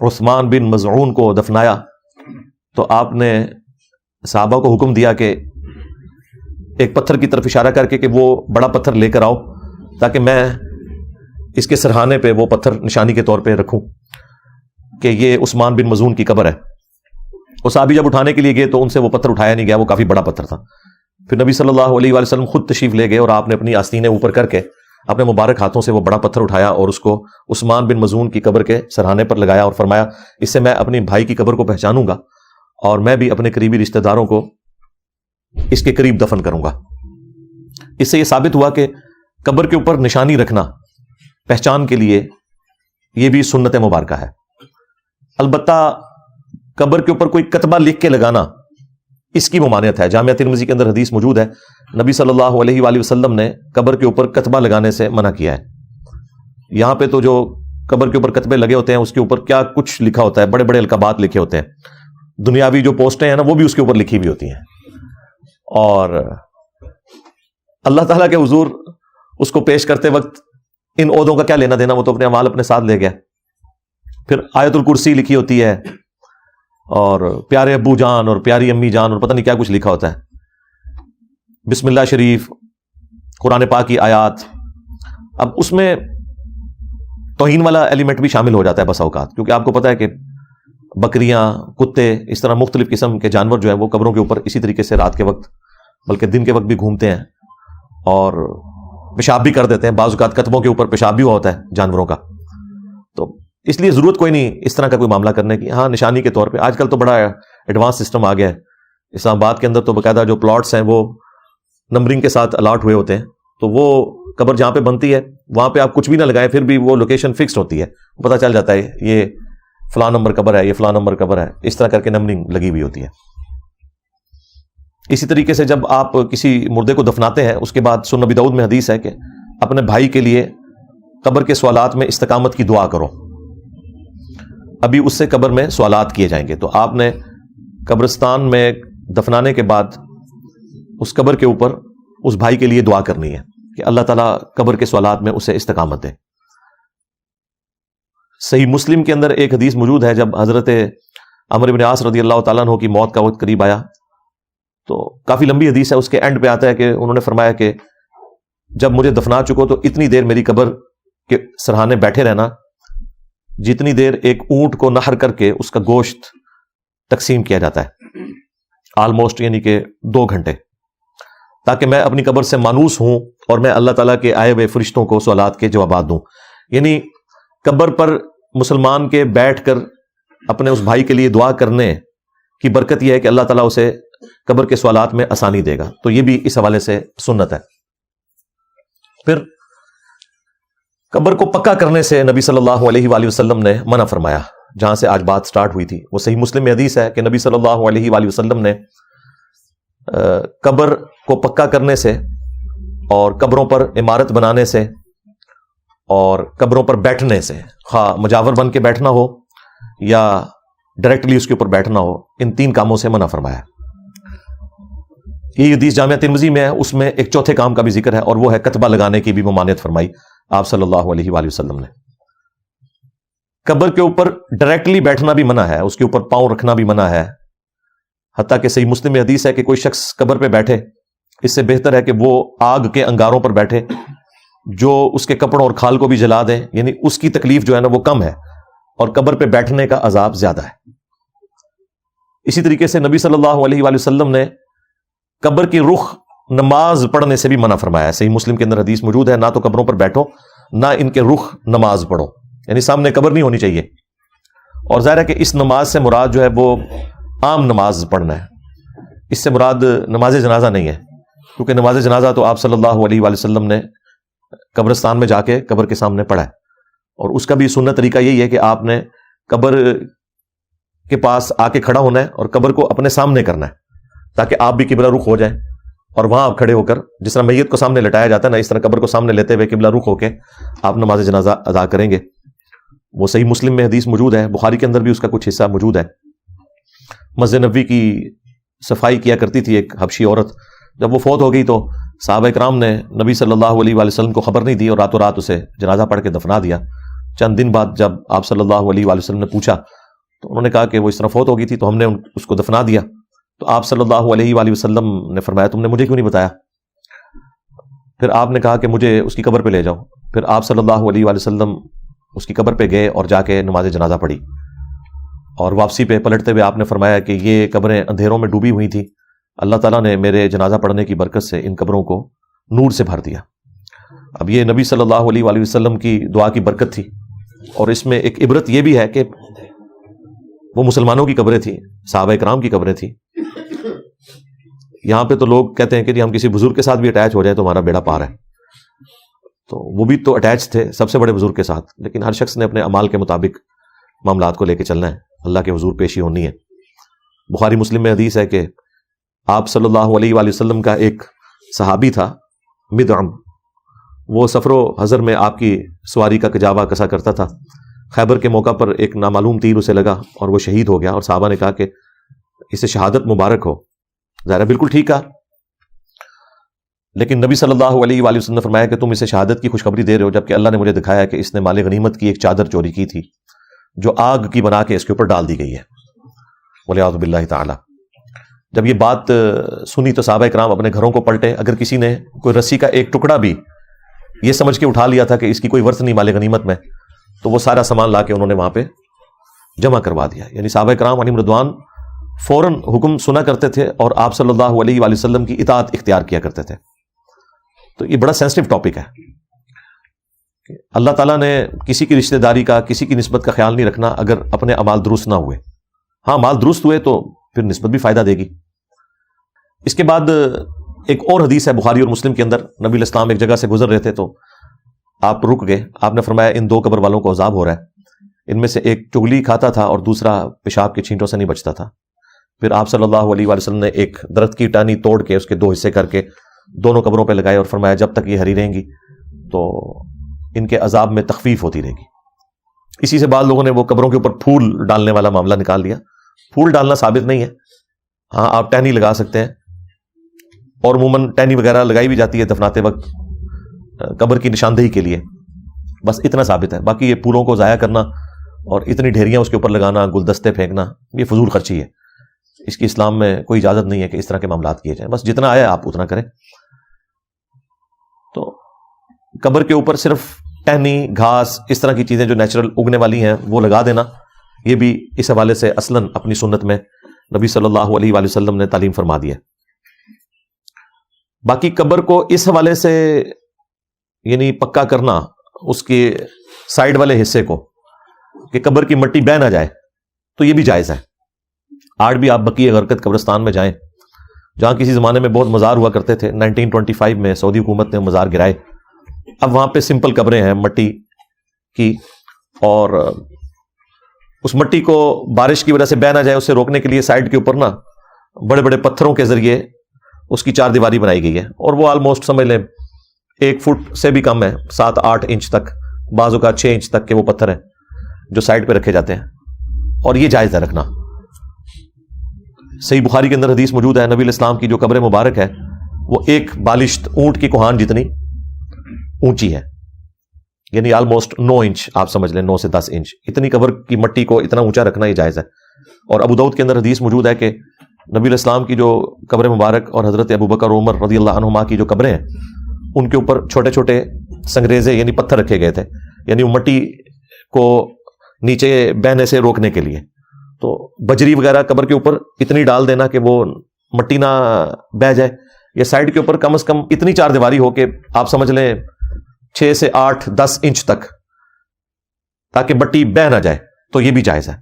عثمان بن مظعون کو دفنایا تو آپ نے صحابہ کو حکم دیا کہ ایک پتھر کی طرف اشارہ کر کے کہ وہ بڑا پتھر لے کر آؤ تاکہ میں اس کے سرہانے پہ وہ پتھر نشانی کے طور پہ رکھوں کہ یہ عثمان بن مظعون کی قبر ہے. وہ صحابی جب اٹھانے کے لیے گئے تو ان سے وہ پتھر اٹھایا نہیں گیا، وہ کافی بڑا پتھر تھا. پھر نبی صلی اللہ علیہ وآلہ وسلم خود تشریف لے گئے اور آپ نے اپنی آستینیں اوپر کر کے اپنے مبارک ہاتھوں سے وہ بڑا پتھر اٹھایا اور اس کو عثمان بن مظعون کی قبر کے سرہانے پر لگایا اور فرمایا اس سے میں اپنی بھائی کی قبر کو پہچانوں گا اور میں بھی اپنے قریبی رشتہ داروں کو اس کے قریب دفن کروں گا. اس سے یہ ثابت ہوا کہ قبر کے اوپر نشانی رکھنا پہچان کے لیے یہ بھی سنت مبارکہ ہے. البتہ قبر کے اوپر کوئی کتبہ لکھ کے لگانا اس کی ممانعت ہے. جامعہ ترمذی کے اندر حدیث موجود ہے، نبی صلی اللہ علیہ وآلہ وسلم نے قبر کے اوپر کتبہ لگانے سے منع کیا ہے. یہاں پہ تو جو قبر کے اوپر کتبے لگے ہوتے ہیں اس کے اوپر کیا کچھ لکھا ہوتا ہے، بڑے بڑے القابات لکھے ہوتے ہیں، دنیاوی جو پوسٹیں ہیں نا وہ بھی اس کے اوپر لکھی ہوئی ہوتی ہیں، اور اللہ تعالیٰ کے حضور اس کو پیش کرتے وقت ان عہدوں کا کیا لینا دینا، وہ تو اپنے اعمال اپنے ساتھ لے گیا. پھر آیت الکرسی لکھی ہوتی ہے اور پیارے ابو جان اور پیاری امی جان اور پتہ نہیں کیا کچھ لکھا ہوتا ہے، بسم اللہ شریف، قرآن پاک کی آیات. اب اس میں توہین والا ایلیمنٹ بھی شامل ہو جاتا ہے بسا اوقات، کیونکہ آپ کو پتہ ہے کہ بکریاں، کتے، اس طرح مختلف قسم کے جانور جو ہیں وہ قبروں کے اوپر اسی طریقے سے رات کے وقت بلکہ دن کے وقت بھی گھومتے ہیں اور پیشاب بھی کر دیتے ہیں. بعض اوقات کتبوں کے اوپر پیشاب بھی ہوا ہوتا ہے جانوروں کا، تو اس لیے ضرورت کوئی نہیں اس طرح کا کوئی معاملہ کرنے کی. ہاں نشانی کے طور پہ آج کل تو بڑا ایڈوانس سسٹم آ گیا ہے. اسلام آباد کے اندر تو باقاعدہ جو پلاٹس ہیں وہ نمبرنگ کے ساتھ الاٹ ہوئے ہوتے ہیں، تو وہ قبر جہاں پہ بنتی ہے وہاں پہ آپ کچھ بھی نہ لگائیں پھر بھی وہ لوکیشن فکسڈ ہوتی ہے، پتہ چل جاتا ہے یہ فلاں نمبر قبر ہے، یہ فلاں نمبر قبر ہے، اس طرح کر کے نمبرنگ لگی ہوئی ہوتی ہے. اسی طریقے سے جب آپ کسی مردے کو دفناتے ہیں اس کے بعد سنن نبی داؤد میں حدیث ہے کہ اپنے بھائی کے لیے قبر کے سوالات میں استقامت کی دعا کرو. ابھی اس سے قبر میں سوالات کیے جائیں گے، تو آپ نے قبرستان میں دفنانے کے بعد اس قبر کے اوپر اس بھائی کے لیے دعا کرنی ہے کہ اللہ تعالیٰ قبر کے سوالات میں اسے استقامت دے. صحیح مسلم کے اندر ایک حدیث موجود ہے، جب حضرت عمرو بن عاص رضی اللہ تعالیٰ عنہ کی موت کا وقت قریب آیا تو کافی لمبی حدیث ہے، اس کے اینڈ پہ آتا ہے کہ انہوں نے فرمایا کہ جب مجھے دفنا چکو تو اتنی دیر میری قبر کے سرہانے بیٹھے رہنا جتنی دیر ایک اونٹ کو نہر کر کے اس کا گوشت تقسیم کیا جاتا ہے، آلموسٹ یعنی کہ 2 گھنٹے، تاکہ میں اپنی قبر سے مانوس ہوں اور میں اللہ تعالیٰ کے آئے ہوئے فرشتوں کو سوالات کے جوابات دوں. یعنی قبر پر مسلمان کے بیٹھ کر اپنے اس بھائی کے لیے دعا کرنے کی برکت یہ ہے کہ اللہ تعالیٰ اسے قبر کے سوالات میں آسانی دے گا. تو یہ بھی اس حوالے سے سنت ہے. پھر قبر کو پکا کرنے سے نبی صلی اللہ علیہ وآلہ وسلم نے منع فرمایا. جہاں سے آج بات سٹارٹ ہوئی تھی وہ صحیح مسلم میں حدیث ہے کہ نبی صلی اللہ علیہ وآلہ وسلم نے قبر کو پکا کرنے سے اور قبروں پر عمارت بنانے سے اور قبروں پر بیٹھنے سے، خواہ مجاور بن کے بیٹھنا ہو یا ڈائریکٹلی اس کے اوپر بیٹھنا ہو، ان 3 کاموں سے منع فرمایا. یہ حدیث جامعہ ترمذی میں ہے، اس میں ایک چوتھے کام کا بھی ذکر ہے اور وہ ہے کتبہ لگانے کی بھی ممانعت فرمائی آپ صلی اللہ علیہ وآلہ وسلم نے. قبر کے اوپر ڈائریکٹلی بیٹھنا بھی منع ہے، اس کے اوپر پاؤں رکھنا بھی منع ہے. حتیٰ کہ صحیح مسلم میں حدیث ہے کہ کوئی شخص قبر پہ بیٹھے اس سے بہتر ہے کہ وہ آگ کے انگاروں پر بیٹھے جو اس کے کپڑوں اور کھال کو بھی جلا دیں، یعنی اس کی تکلیف جو ہے نا وہ کم ہے اور قبر پہ بیٹھنے کا عذاب زیادہ ہے. اسی طریقے سے نبی صلی اللہ علیہ وآلہ وسلم نے قبر کی رخ نماز پڑھنے سے بھی منع فرمایا ہے. صحیح مسلم کے اندر حدیث موجود ہے، نہ تو قبروں پر بیٹھو نہ ان کے رخ نماز پڑھو، یعنی سامنے قبر نہیں ہونی چاہیے. اور ظاہر ہے کہ اس نماز سے مراد جو ہے وہ عام نماز پڑھنا ہے، اس سے مراد نماز جنازہ نہیں ہے، کیونکہ نماز جنازہ تو آپ صلی اللہ علیہ وآلہ وسلم نے قبرستان میں جا کے قبر کے سامنے پڑھا ہے، اور اس کا بھی سنت طریقہ یہی ہے کہ آپ نے قبر کے پاس آ کے کھڑا ہونا ہے اور قبر کو اپنے سامنے کرنا ہے تاکہ آپ بھی قبلہ رخ ہو جائیں، اور وہاں آپ کھڑے ہو کر جس طرح میت کو سامنے لٹایا جاتا ہے نا، اس طرح قبر کو سامنے لیتے ہوئے قبلہ رخ ہو کے آپ نماز جنازہ ادا کریں گے. وہ صحیح مسلم میں حدیث موجود ہے، بخاری کے اندر بھی اس کا کچھ حصہ موجود ہے. مسجد نبوی کی صفائی کیا کرتی تھی ایک حبشی عورت، جب وہ فوت ہو گئی تو صحابہ کرام نے نبی صلی اللہ علیہ وآلہ وسلم کو خبر نہیں دی اور راتوں رات اسے جنازہ پڑھ کے دفنا دیا. چند دن بعد جب آپ صلی اللہ علیہ وآلہ وسلم نے پوچھا تو انہوں نے کہا کہ وہ اس طرح فوت ہو گئی تھی، تو ہم نے اس کو دفنا دیا. تو آپ صلی اللہ علیہ وآلہ وسلم نے فرمایا تم نے مجھے کیوں نہیں بتایا؟ پھر آپ نے کہا کہ مجھے اس کی قبر پہ لے جاؤ. پھر آپ صلی اللہ علیہ وآلہ وسلم اس کی قبر پہ گئے اور جا کے نماز جنازہ پڑھی، اور واپسی پہ پلٹتے ہوئے آپ نے فرمایا کہ یہ قبریں اندھیروں میں ڈوبی ہوئی تھیں، اللہ تعالیٰ نے میرے جنازہ پڑھنے کی برکت سے ان قبروں کو نور سے بھر دیا. اب یہ نبی صلی اللہ علیہ وآلہ وسلم کی دعا کی برکت تھی. اور اس میں ایک عبرت یہ بھی ہے کہ وہ مسلمانوں کی قبریں تھیں، صحابہ اکرام کی قبریں تھیں. یہاں پہ تو لوگ کہتے ہیں کہ جی ہم کسی بزرگ کے ساتھ بھی اٹیچ ہو جائے تو ہمارا بیڑا پار ہے. تو وہ بھی تو اٹیچ تھے سب سے بڑے بزرگ کے ساتھ، لیکن ہر شخص نے اپنے اعمال کے مطابق معاملات کو لے کے چلنا ہے، اللہ کے حضور پیشی ہونی ہے. بخاری مسلم میں حدیث ہے کہ آپ صلی اللہ علیہ وآلہ وسلم کا ایک صحابی تھا مدعم، وہ سفر و حضر میں آپ کی سواری کا کجاوا کسا کرتا تھا. خیبر کے موقع پر ایک نامعلوم تیر اسے لگا اور وہ شہید ہو گیا، اور صحابہ نے کہا کہ اسے شہادت مبارک ہو. ظاہر بالکل ٹھیک ہے، لیکن نبی صلی اللہ علیہ وآلہ وسلم نے فرمایا کہ تم اسے شہادت کی خوشخبری دے رہے ہو، جبکہ اللہ نے مجھے دکھایا کہ اس نے مال غنیمت کی ایک چادر چوری کی تھی جو آگ کی بنا کے اس کے اوپر ڈال دی گئی ہے، والعیاذ باللہ تعالی. جب یہ بات سنی تو صحابہ کرام اپنے گھروں کو پلٹے. اگر کسی نے کوئی رسی کا ایک ٹکڑا بھی یہ سمجھ کے اٹھا لیا تھا کہ اس کی کوئی ورث نہیں مال غنیمت میں، تو وہ سارا سامان لا کے انہوں نے وہاں پہ جمع کروا دیا. یعنی صحابہ کرام علیہم رضوان فوراً حکم سنا کرتے تھے اور آپ صلی اللہ علیہ وآلہ وسلم کی اطاعت اختیار کیا کرتے تھے. تو یہ بڑا سینسٹیو ٹاپک ہے. اللہ تعالیٰ نے کسی کی رشتہ داری کا، کسی کی نسبت کا خیال نہیں رکھنا اگر اپنے اعمال درست نہ ہوئے. ہاں مال درست ہوئے تو پھر نسبت بھی فائدہ دے گی. اس کے بعد ایک اور حدیث ہے بخاری اور مسلم کے اندر. نبی علیہ السلام ایک جگہ سے گزر رہے تھے تو آپ رک گئے. آپ نے فرمایا ان دو قبر والوں کو عذاب ہو رہا ہے، ان میں سے ایک چگلی کھاتا تھا اور دوسرا پیشاب کے چھینٹوں سے نہیں بچتا تھا. پھر آپ صلی اللہ علیہ وآلہ وسلم نے ایک درخت کی ٹہنی توڑ کے اس کے دو حصے کر کے دونوں قبروں پہ لگائے اور فرمایا جب تک یہ ہری رہیں گی تو ان کے عذاب میں تخفیف ہوتی رہے گی. اسی سے بعض لوگوں نے وہ قبروں کے اوپر پھول ڈالنے والا معاملہ نکال لیا. پھول ڈالنا ثابت نہیں ہے. ہاں آپ ٹہنی لگا سکتے ہیں، اور عموماً ٹہنی وغیرہ لگائی بھی جاتی ہے دفناتے وقت قبر کی نشاندہی کے لیے، بس اتنا ثابت ہے. باقی یہ پھولوں کو ضائع کرنا اور اتنی ڈھیریاں اس کے اوپر لگانا، گلدستے پھینکنا، یہ فضول خرچی ہے. اس کی اسلام میں کوئی اجازت نہیں ہے کہ اس طرح کے معاملات کیے جائیں. بس جتنا آیا آپ اتنا کریں. تو قبر کے اوپر صرف ٹہنی، گھاس، اس طرح کی چیزیں جو نیچرل اگنے والی ہیں وہ لگا دینا، یہ بھی اس حوالے سے اصلاً اپنی سنت میں نبی صلی اللہ علیہ وآلہ وسلم نے تعلیم فرما دی ہے. باقی قبر کو اس حوالے سے یعنی پکا کرنا اس کے سائڈ والے حصے کو کہ قبر کی مٹی بہہ نہ جائے، تو یہ بھی جائز ہے. آج بھی آپ بقیع غرقد قبرستان میں جائیں جہاں کسی زمانے میں بہت مزار ہوا کرتے تھے. 1925 میں سعودی حکومت نے مزار گرائے. اب وہاں پہ سمپل قبریں ہیں مٹی کی، اور اس مٹی کو بارش کی وجہ سے بہہ نہ جائے اسے روکنے کے لیے سائڈ کے اوپر نا بڑے بڑے پتھروں کے ذریعے اس کی چار دیواری بنائی گئی ہے. اور وہ آلموسٹ سمجھ لیں 1 فٹ سے بھی کم ہے، 7-8 انچ تک، بعضوں کا 6 انچ تک کے وہ پتھر ہیں جو سائڈ پہ رکھے جاتے ہیں، اور یہ جائز ہے رکھنا. صحیح بخاری کے اندر حدیث موجود ہے، نبی علیہ السلام کی جو قبر مبارک ہے وہ ایک بالشت اونٹ کی کوہان جتنی اونچی ہے، یعنی آلموسٹ 9 انچ آپ سمجھ لیں، 9 سے 10 انچ. اتنی قبر کی مٹی کو اتنا اونچا رکھنا یہ جائز ہے. اور ابو داؤد کے اندر حدیث موجود ہے کہ نبی علیہ السلام کی جو قبر مبارک اور حضرت ابوبکر اور عمر رضی اللہ عنہما کی جو قبریں ہیں ان کے اوپر چھوٹے چھوٹے سنگریزے یعنی پتھر رکھے گئے تھے، یعنی وہ مٹی کو نیچے بہنے سے روکنے کے لیے. تو بجری وغیرہ قبر کے اوپر اتنی ڈال دینا کہ وہ مٹی نہ بہہ جائے، یا سائڈ کے اوپر کم از کم اتنی چار دیواری ہو کہ آپ سمجھ لیں 6 سے 8-10 انچ تک، تاکہ مٹی بہہ نہ جائے، تو یہ بھی جائز ہے.